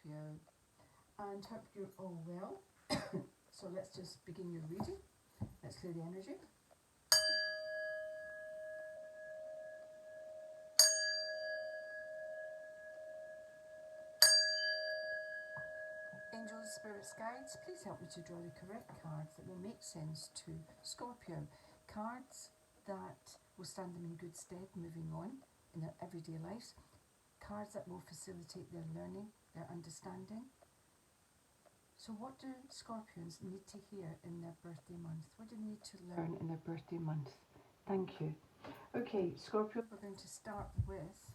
Scorpio, and hope you're all well. So let's just begin your reading. Let's clear the energy. Angels, spirits, guides, please help me to draw the correct cards that will make sense to Scorpio. Cards that will stand them in good stead moving on in their everyday lives. Cards that will facilitate their learning, their understanding. So what do Scorpions need to hear in their birthday month? What do they need to learn in their birthday month? Thank you. Okay, Scorpio, we're going to start with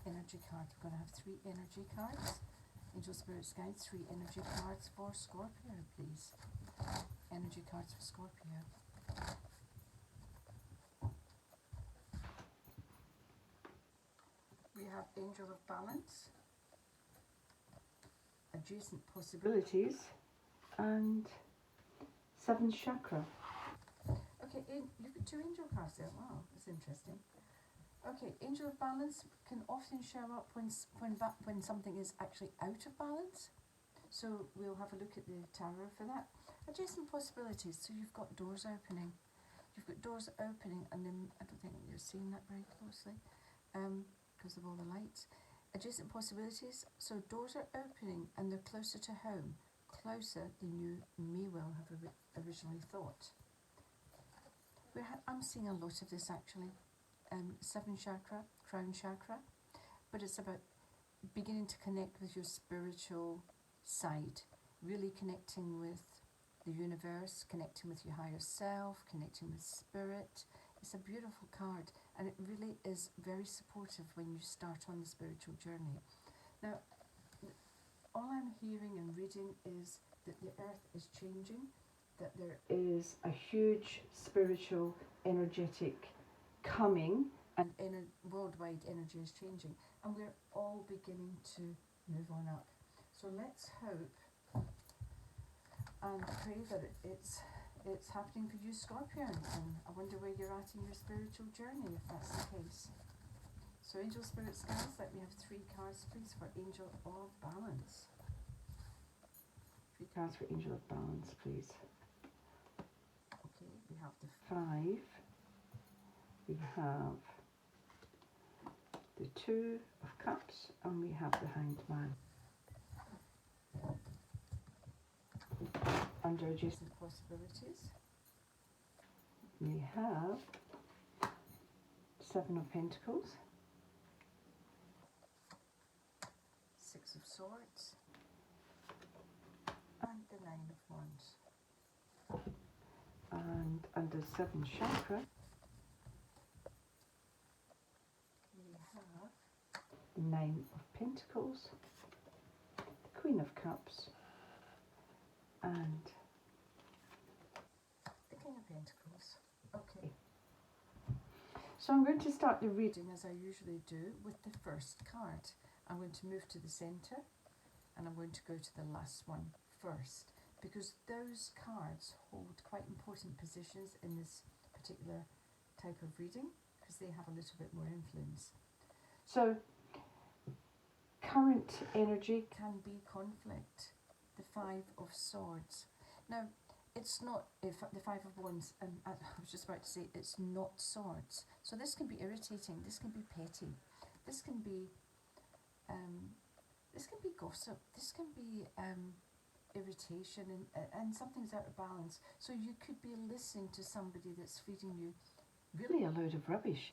energy cards. We're going to have 3 energy cards. Angel, spirits, guides, 3 energy cards for Scorpio, please. Energy cards for Scorpio. We have Angel of Balance, Adjacent Possibilities, and 7th Chakra. Okay, you've got 2 angel cards there. Wow, that's interesting. Okay, Angel of Balance can often show up when something is actually out of balance. So we'll have a look at the tarot for that. Adjacent Possibilities, so you've got doors opening. You've got doors opening, and then I don't think you're seeing that very closely because of all the lights. Adjacent Possibilities, so doors are opening and they're closer to home, closer than you may well have originally thought. I'm seeing a lot of this actually. 7th chakra, crown chakra, but it's about beginning to connect with your spiritual side, really connecting with the universe, connecting with your higher self, connecting with spirit. It's a beautiful card, and it really is very supportive when you start on the spiritual journey. Now, all I'm hearing and reading is that the earth is changing, that there is a huge spiritual, energetic coming, and worldwide energy is changing, and we're all beginning to move on up. So let's hope and pray that it's happening for you, Scorpio, and I wonder where you're at in your spiritual journey if that's the case. So Angel, Spirits, Guides, let me have 3 cards please for Angel of Balance. 3 cards for Angel of Balance, please. Okay, we have the 5, we have the 2 of Cups, and we have the Hanged Man. Under Adjacent Possibilities, we have 7 of Pentacles, 6 of Swords, and the 9 of Wands. And under 7th Chakra, we have the 9 of Pentacles, the Queen of Cups, and the King of Pentacles. Okay. So I'm going to start the reading as I usually do with the first card. I'm going to move to the centre, and I'm going to go to the last one first, because those cards hold quite important positions in this particular type of reading, because they have a little bit more influence. So current energy can be conflict. The 5 of Swords. Now, it's not the 5 of Wands, and I was just about to say it's not swords. So this can be irritating. This can be petty. This can be gossip. This can be irritation, and something's out of balance. So you could be listening to somebody that's feeding you really a load of rubbish.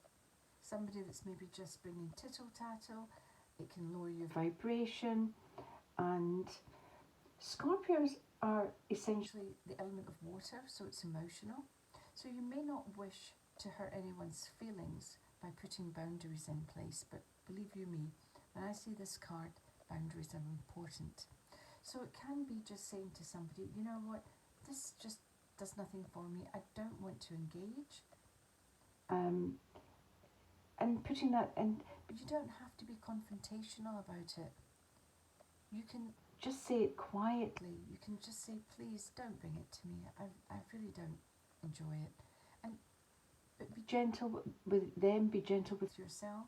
Somebody that's maybe just bringing tittle-tattle. It can lower your vibration, and Scorpios are essentially the element of water, so it's emotional. So you may not wish to hurt anyone's feelings by putting boundaries in place, but believe you me, when I see this card, boundaries are important. So it can be just saying to somebody, you know what, this just does nothing for me, I don't want to engage. And putting that in, but you don't have to be confrontational about it. You can just say it quietly. You can just say, please don't bring it to me. I really don't enjoy it. But be gentle with them, be gentle with yourself.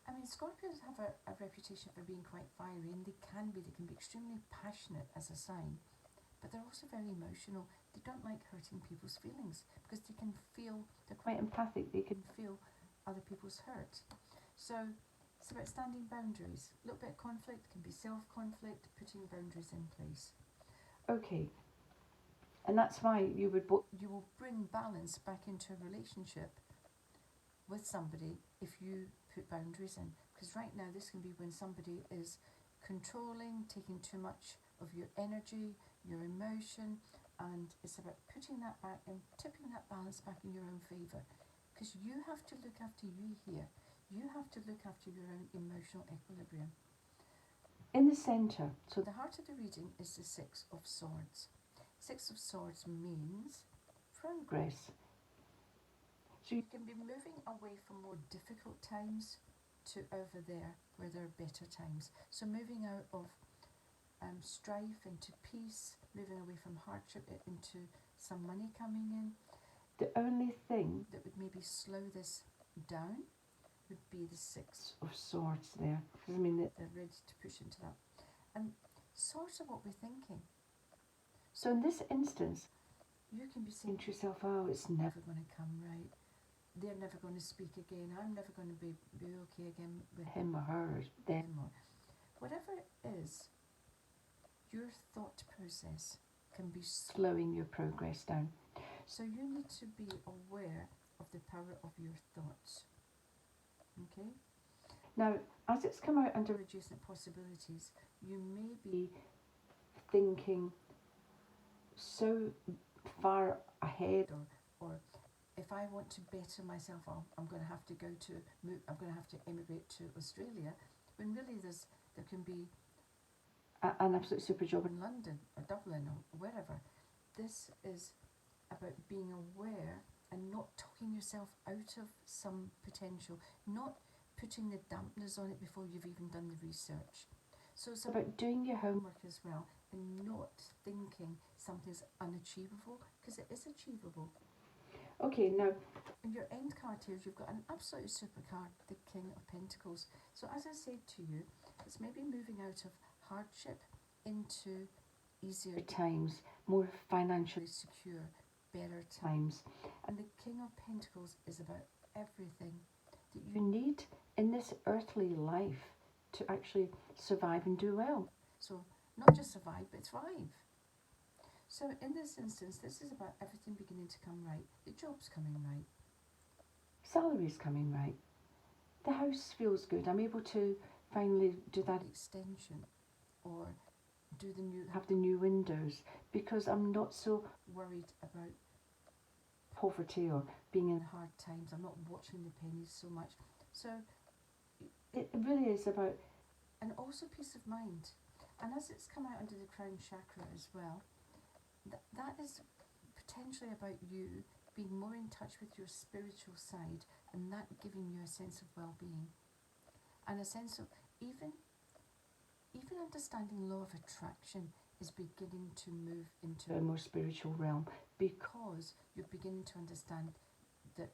I mean, Scorpios have a reputation for being quite fiery, and they can be extremely passionate as a sign, but they're also very emotional. They don't like hurting people's feelings because they can feel, they're quite empathic, they can feel other people's hurt. So it's about standing boundaries. A little bit of conflict can be self-conflict, putting boundaries in place. Okay, and that's why you will bring balance back into a relationship with somebody if you put boundaries in. Because right now this can be when somebody is controlling, taking too much of your energy, your emotion, and it's about putting that back and tipping that balance back in your own favour. Because you have to look after you here. You have to look after your own emotional equilibrium. In the centre, so the heart of the reading is the Six of Swords. Six of Swords means progress. So you can be moving away from more difficult times to over there where there are better times. So moving out of strife into peace, moving away from hardship into some money coming in. The only thing that would maybe slow this down would be the Six of Swords there. Because I mean, they're ready to push into that. And swords are what we're thinking. So in this instance, you can be saying to yourself, oh, it's never going to come right. They're never going to speak again. I'm never going to be okay again with him or her, or them, or whatever it is. Your thought process can be slowing your progress down. So you need to be aware of the power of your thoughts. Okay? Now, as it's come out under adjacent possibilities, you may be thinking so far ahead, or if I want to better myself, I'm going to have to I'm going to have to emigrate to Australia, when really there can be an absolute super job in London or Dublin or wherever. This is about being aware and not talking yourself out of some potential, not putting the dampeners on it before you've even done the research. So it's about doing your homework as well and not thinking something's unachievable, because it is achievable. Okay, now in your end card here, you've got an absolute super card, the King of Pentacles. So as I said to you, it's maybe moving out of hardship into easier times, more financially secure, better times. And the King of Pentacles is about everything that you need in this earthly life to actually survive and do well. So not just survive, but thrive. So in this instance, this is about everything beginning to come right. The job's coming right. Salary's coming right. The house feels good. I'm able to finally do that extension, or have the new windows, because I'm not so worried about poverty or being in hard times. I'm not watching the pennies so much. So it really is about, and also peace of mind. And as it's come out under the crown chakra as well, that is potentially about you being more in touch with your spiritual side, and that giving you a sense of well-being and a sense of even understanding law of attraction is beginning to move into a more spiritual realm, because you're beginning to understand that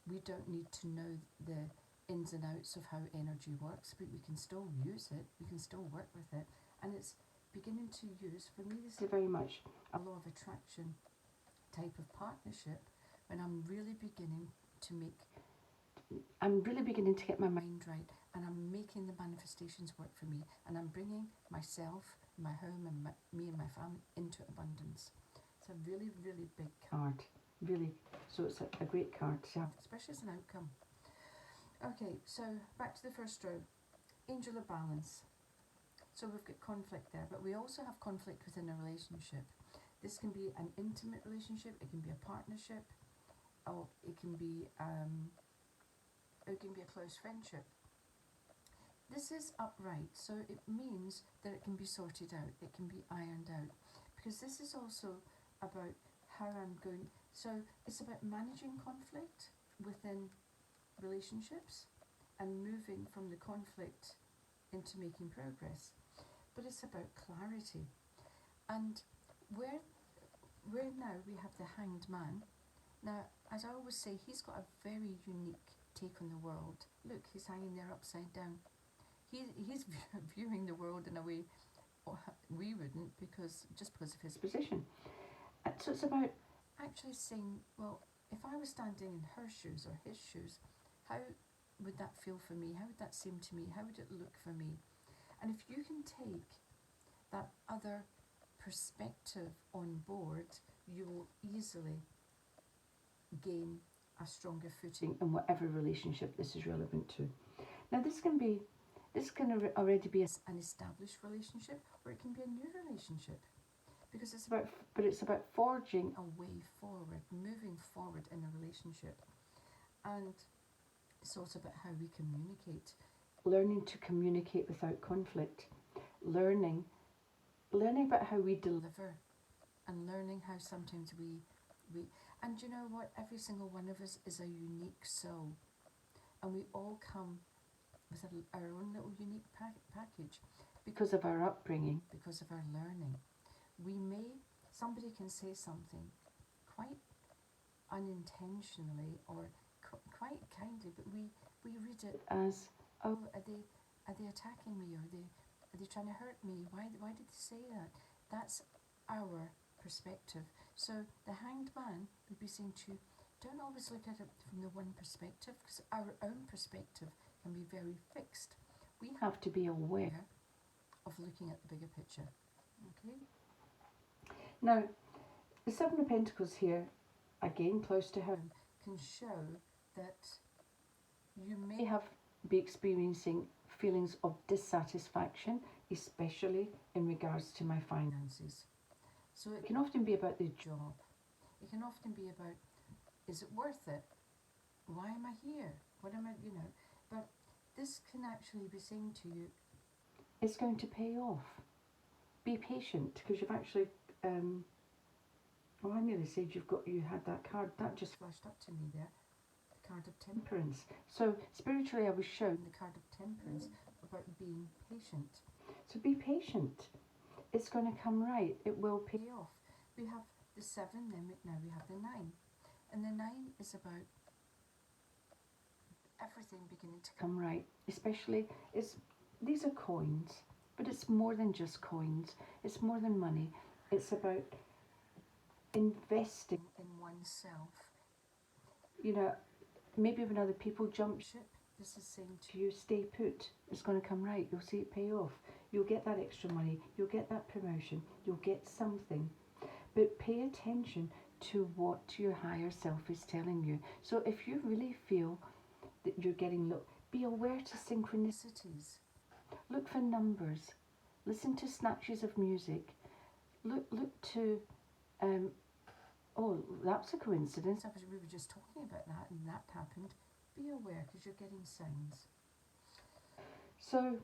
we don't need to know the ins and outs of how energy works, but we can still use it, we can still work with it, and it's beginning to use, for me this is very much a law of attraction type of partnership, when I'm really beginning to get my mind right, and I'm making the manifestations work for me, and I'm bringing myself, my home, and me and my family into abundance. It's a really, really big card, really. So it's a great card to have, especially as an outcome. Okay, so back to the first row, Angel of Balance. So we've got conflict there, but we also have conflict within a relationship. This can be an intimate relationship, it can be a partnership, or it can be a close friendship. This is upright, so it means that it can be sorted out, it can be ironed out, because this is also about how I'm going. So it's about managing conflict within relationships and moving from the conflict into making progress. But it's about clarity. And where now we have the Hanged Man. Now, as I always say, he's got a very unique take on the world. Look, he's hanging there upside down. He's viewing the world in a way we wouldn't, because of his position. So it's about actually saying, well, if I was standing in her shoes or his shoes, how would that feel for me? How would that seem to me? How would it look for me? And if you can take that other perspective on board, you will easily gain a stronger footing in whatever relationship this is relevant to. Now, this can already be an established relationship, or it can be a new relationship, because it's about forging a way forward, moving forward in a relationship. And it's also about how we communicate, learning to communicate without conflict, learning about how we deliver, and learning how sometimes we and you know what, every single one of us is a unique soul, and we all come with our own little unique package, because of our upbringing, because of our learning. Somebody can say something quite unintentionally or quite kindly, but we read it as, oh, are they attacking me, or are they trying to hurt me? Why did they say that? That's our perspective. So the Hanged Man would be saying to you, don't always look at it from the one perspective, because our own perspective can be very fixed. We have to be aware of looking at the bigger picture. Okay? Now, the Seven of Pentacles here, again close to home, can show that you may be experiencing feelings of dissatisfaction, especially in regards to my finances. So it can often be about the job. It can often be about, is it worth it? Why am I here? What am I, But this can actually be saying to you, it's going to pay off. Be patient, because you've actually, I nearly said you had that card. That just flashed up to me there. The card of Temperance. So spiritually I was shown the card of Temperance about being patient. So be patient. It's going to come right. It will pay off. We have the 7, then now we have the 9. And the 9 is about everything beginning to come right. Especially, these are coins, but it's more than just coins. It's more than money. It's about investing in oneself. Maybe when other people jump ship, this is saying to you, stay put. It's going to come right. You'll see it pay off. You'll get that extra money. You'll get that promotion. You'll get something. But pay attention to what your higher self is telling you. So if you really feel that you're getting low, be aware to synchronicities. Look for numbers. Listen to snatches of music. Look to, oh, that's a coincidence. We were just talking about that, and that happened. Be aware, because you're getting signs. So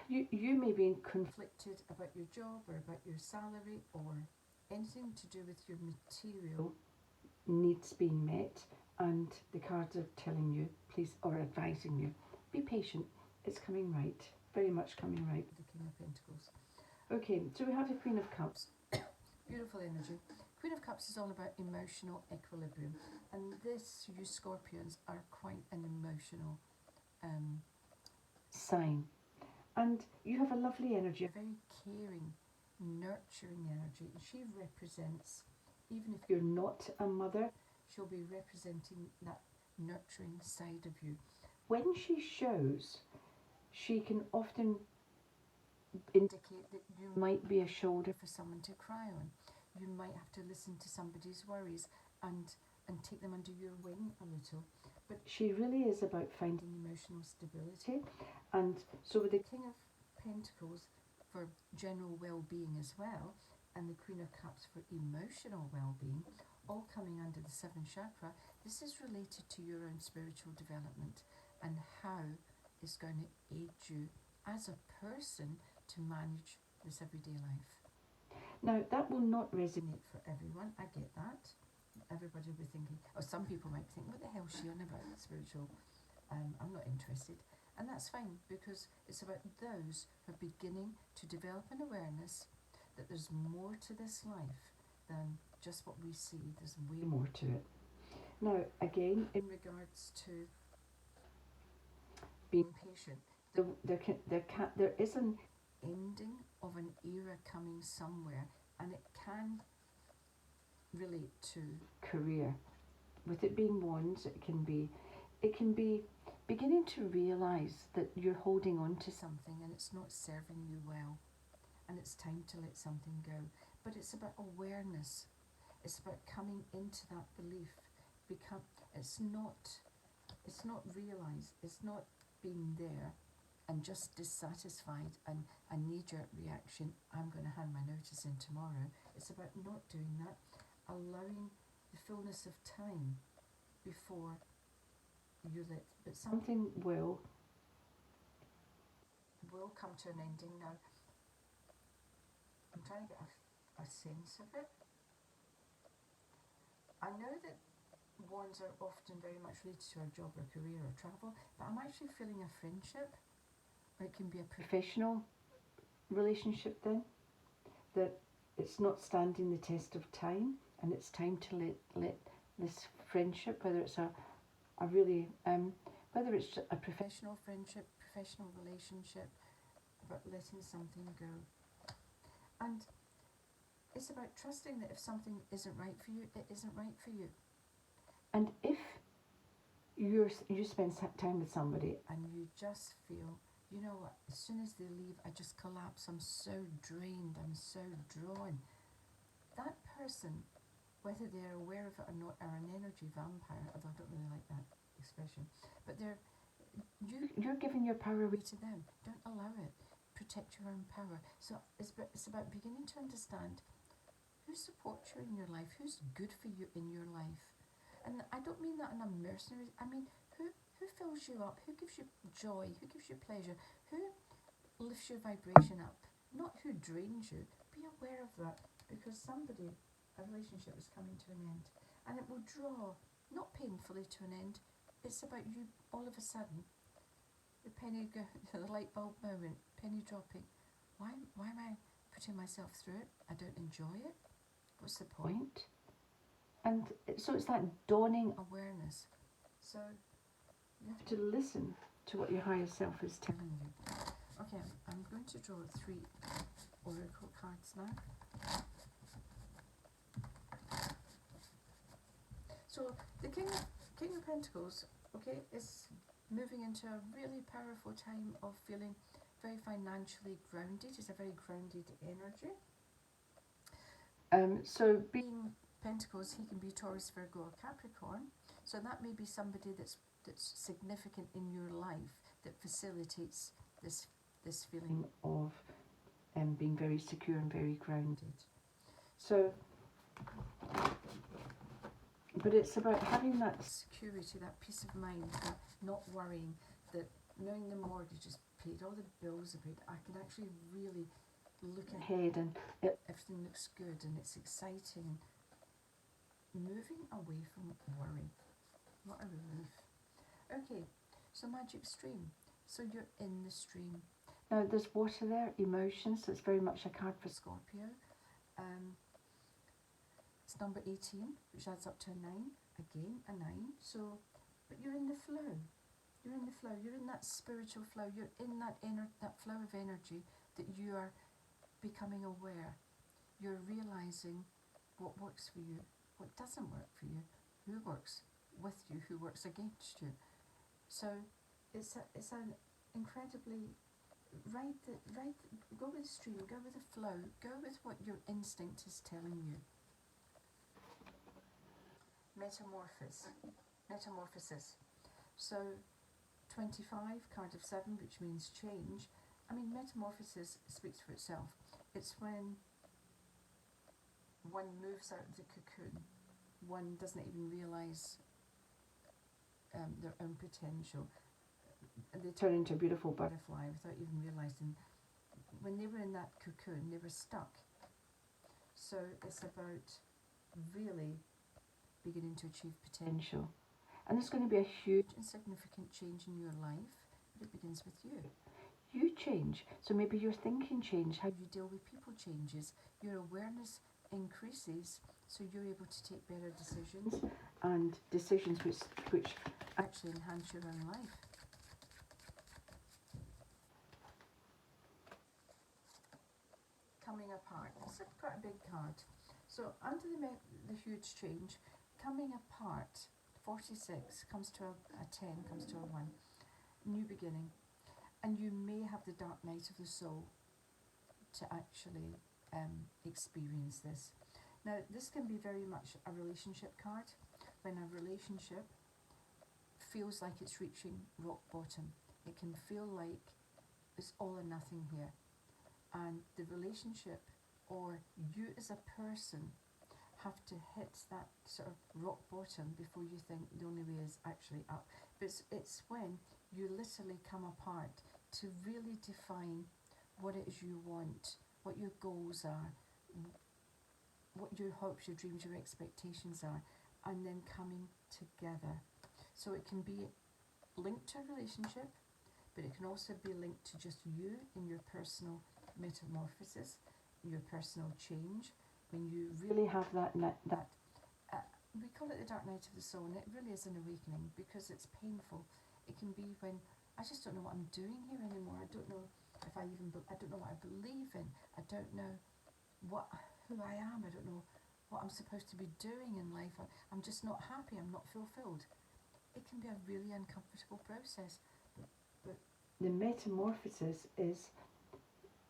you may be conflicted about your job, or about your salary, or anything to do with your material needs being met, and the cards are telling you, please, or advising you, be patient. It's coming right. Very much coming right. The King of Pentacles. Okay, so we have the Queen of Cups. Beautiful energy. Queen of Cups is all about emotional equilibrium, and you Scorpions are quite an emotional sign, and you have a lovely energy, a very caring, nurturing energy. She represents, even if you're not a mother, she'll be representing that nurturing side of you. When she shows, she can often indicate that you might be a shoulder for someone to cry on. You might have to listen to somebody's worries and take them under your wing a little. But she really is about finding emotional stability. And so with the King of Pentacles for general well-being as well, and the Queen of Cups for emotional well-being, all coming under the 7th chakra, this is related to your own spiritual development and how it's going to aid you as a person to manage this everyday life. Now, that will not resonate for everyone. I get that. Everybody will be thinking, or some people might think, what the hell is she on about spiritual? I'm not interested. And that's fine, because it's about those who are beginning to develop an awareness that there's more to this life than just what we see. There's way more to it. Now, again, in regards to being patient, there is an ending of an era coming somewhere, and it can relate to career. With it being wands, it can be beginning to realise that you're holding on to something and it's not serving you well, and it's time to let something go. But it's about awareness. It's about coming into that belief. It's not realised. It's not being there and just dissatisfied and a knee-jerk reaction. I'm going to hand my notice in tomorrow. It's about not doing that, allowing the fullness of time before you let. But something will come to an ending. Now, I'm trying to get a sense of it. I know that wands are often very much related to our job or career or travel, but I'm actually feeling a friendship, or it can be a professional relationship then, that it's not standing the test of time, and it's time to let this friendship, whether it's whether it's a professional friendship, professional relationship, about letting something go. And it's about trusting that if something isn't right for you, it isn't right for you. And if you spend time with somebody and you just feel, you know what, as soon as they leave, I just collapse, I'm so drained, I'm so drawn. That person, whether they're aware of it or not, are an energy vampire, although I don't really like that expression, but you're giving your power away to them. Don't allow it. Protect your own power. So it's about beginning to understand who supports you in your life, who's good for you in your life. And I don't mean that in a mercenary, I mean who fills you up, who gives you joy, who gives you pleasure, who lifts your vibration up, not who drains you. Be aware of that, because a relationship is coming to an end, and it will draw, not painfully to an end. It's about you all of a sudden, the light bulb moment, penny dropping. Why am I putting myself through it? I don't enjoy it. What's the point? And so it's that dawning awareness. So you have to listen to what your higher self is telling you. Okay, I'm going to draw 3 oracle cards now. So the King of Pentacles, okay, is moving into a really powerful time of feeling very financially grounded. It's a very grounded energy. So being Pentacles, he can be Taurus, Virgo, or Capricorn. So that may be somebody that's significant in your life that facilitates this feeling of being very secure and very grounded. So, but it's about having that security, that peace of mind, that not worrying, that knowing the mortgage is paid, all the bills are paid. I can actually really look ahead and everything looks good and it's exciting. Moving away from worry. What a relief. Okay, so magic stream. So you're in the stream. Now there's water there, emotions, so it's very much a card for Scorpio. It's number 18, which adds up to a 9. Again, a 9. So, but you're in the flow. You're in the flow. You're in that spiritual flow. You're in that flow of energy that you are becoming aware. You're realizing what works for you, what doesn't work for you, who works with you, who works against you. So it's an incredibly go with the stream, go with the flow, go with what your instinct is telling you. Metamorphosis. So 25, card of 7, which means change. I mean, metamorphosis speaks for itself. It's when one moves out of the cocoon, one doesn't even realise their own potential. They turn into a beautiful butterfly without even realising. When they were in that cocoon, they were stuck. So it's about really beginning to achieve potential. And there's going to be a huge and significant change in your life, but it begins with you. You change. So maybe your thinking change, how you deal with people changes, your awareness increases, so you're able to take better decisions. and decisions which actually enhance your own life. Coming apart. It's quite a big card. So under the huge change, coming apart, 46 comes to a 10, comes to a 1. New beginning. And you may have the dark night of the soul to actually experience this. Now, this can be very much a relationship card, when a relationship feels like it's reaching rock bottom. It can feel like it's all or nothing here. And the relationship, or you as a person, have to hit that sort of rock bottom before you think the only way is actually up. But it's when you literally come apart to really define what it is you want, what your goals are, what your hopes, your dreams, your expectations are, and then coming together. So it can be linked to a relationship, but it can also be linked to just you in your personal metamorphosis, your personal change, when you really have that we call it the dark night of the soul, and it really is an awakening because it's painful. It can be when I just don't know what I'm doing here anymore. I don't know if I don't know what I believe in. I don't know who I am. I don't know what I'm supposed to be doing in life. I'm just not happy. I'm not fulfilled. It can be a really uncomfortable process. But the metamorphosis is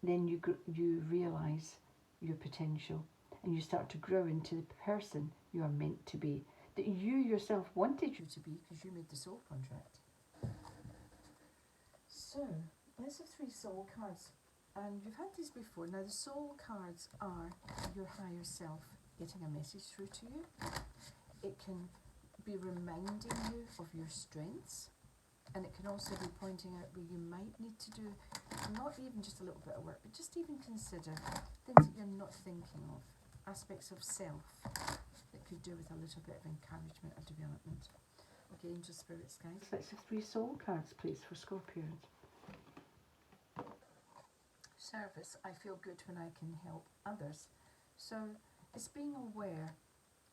then you realise your potential, and you start to grow into the person you are meant to be, that you yourself wanted you to be because you made the soul contract. So, there's the 3 soul cards, and you've had these before. Now, the soul cards are your higher self getting a message through to you. It can be reminding you of your strengths, and it can also be pointing out where you might need to do not even just a little bit of work, but just even consider things that you're not thinking of, aspects of self that could do with a little bit of encouragement or development. Okay, angel spirits, guys. Let's have 3 soul cards, please, for Scorpions. Service. I feel good when I can help others. So it's being aware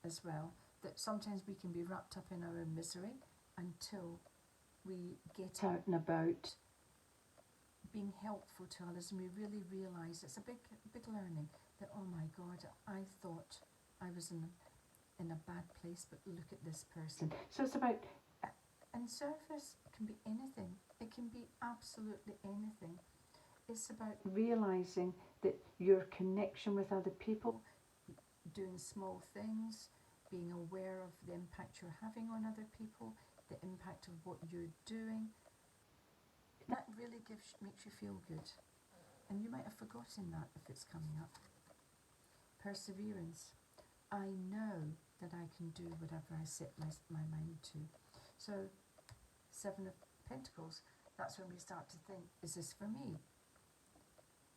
as well that sometimes we can be wrapped up in our own misery until we get out and about being helpful to others, and we really realise it's a big learning that, oh my God, I thought I was in a bad place, but look at this person. So it's about, and service can be anything. It can be absolutely anything. It's about realising that your connection with other people, doing small things, being aware of the impact you're having on other people, the impact of what you're doing. That really makes you feel good. And you might have forgotten that if it's coming up. Perseverance. I know that I can do whatever I set my mind to. So, 7 of Pentacles, that's when we start to think, is this for me?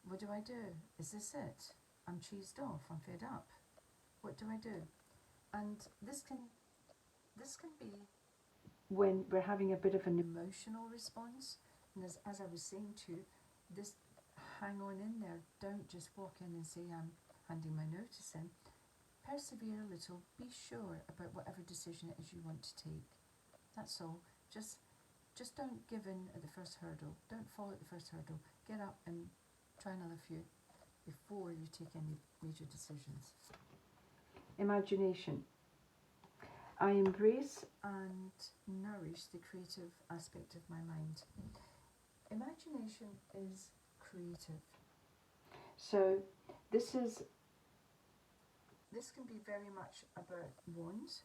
What do I do? Is this it? I'm cheesed off, I'm fed up. What do I do? And this can be when we're having a bit of an emotional response. And as I was saying to you, this, hang on in there. Don't just walk in and say, I'm handing my notice in. Persevere a little. Be sure about whatever decision it is you want to take. That's all. Just don't give in at the first hurdle. Don't fall at the first hurdle. Get up and try another few before you take any major decisions. Imagination. I embrace and nourish the creative aspect of my mind. Imagination is creative. So this can be very much about wands,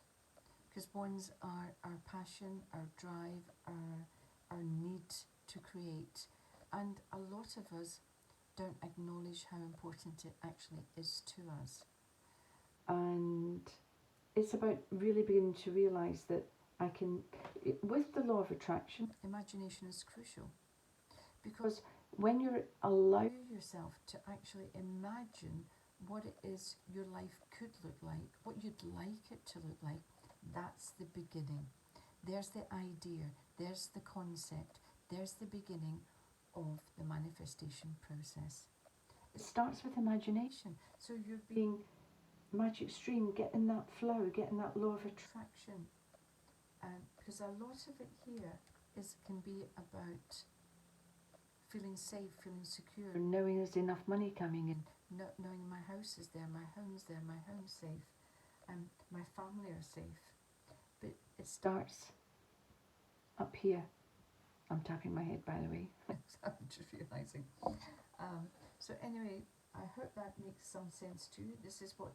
because wands are our passion, our drive, our need to create. And a lot of us don't acknowledge how important it actually is to us. And it's about really beginning to realise that I can, with the law of attraction, imagination is crucial. Because when you allow yourself to actually imagine what it is your life could look like, what you'd like it to look like, that's the beginning. There's the idea, there's the concept, there's the beginning of the manifestation process. It starts with imagination. So you're being magic stream, get in that flow, get in that law of attraction. Because a lot of it here can be about feeling safe, feeling secure, knowing there's enough money coming in, knowing my house is there, my home's there, my home's safe, my family are safe. But it starts up here. I'm tapping my head, by the way. I'm just realising. So anyway, I hope that makes some sense to you. This is what...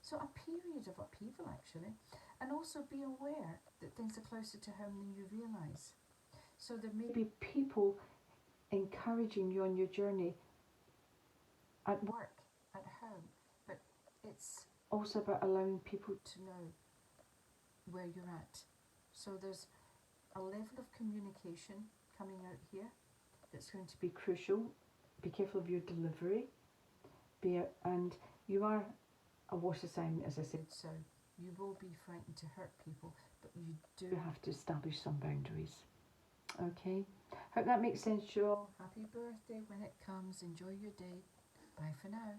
So a period of upheaval, actually. And also be aware that things are closer to home than you realise. So there may be people encouraging you on your journey at work, at home, but it's also about allowing people to know where you're at. So there's a level of communication coming out here that's going to be crucial. Be careful of your delivery. And you are a water sign, as I said, so you will be frightened to hurt people, but you do have to establish some boundaries. Okay, hope that makes sense, you all. Happy birthday when it comes. Enjoy your day. Bye for now.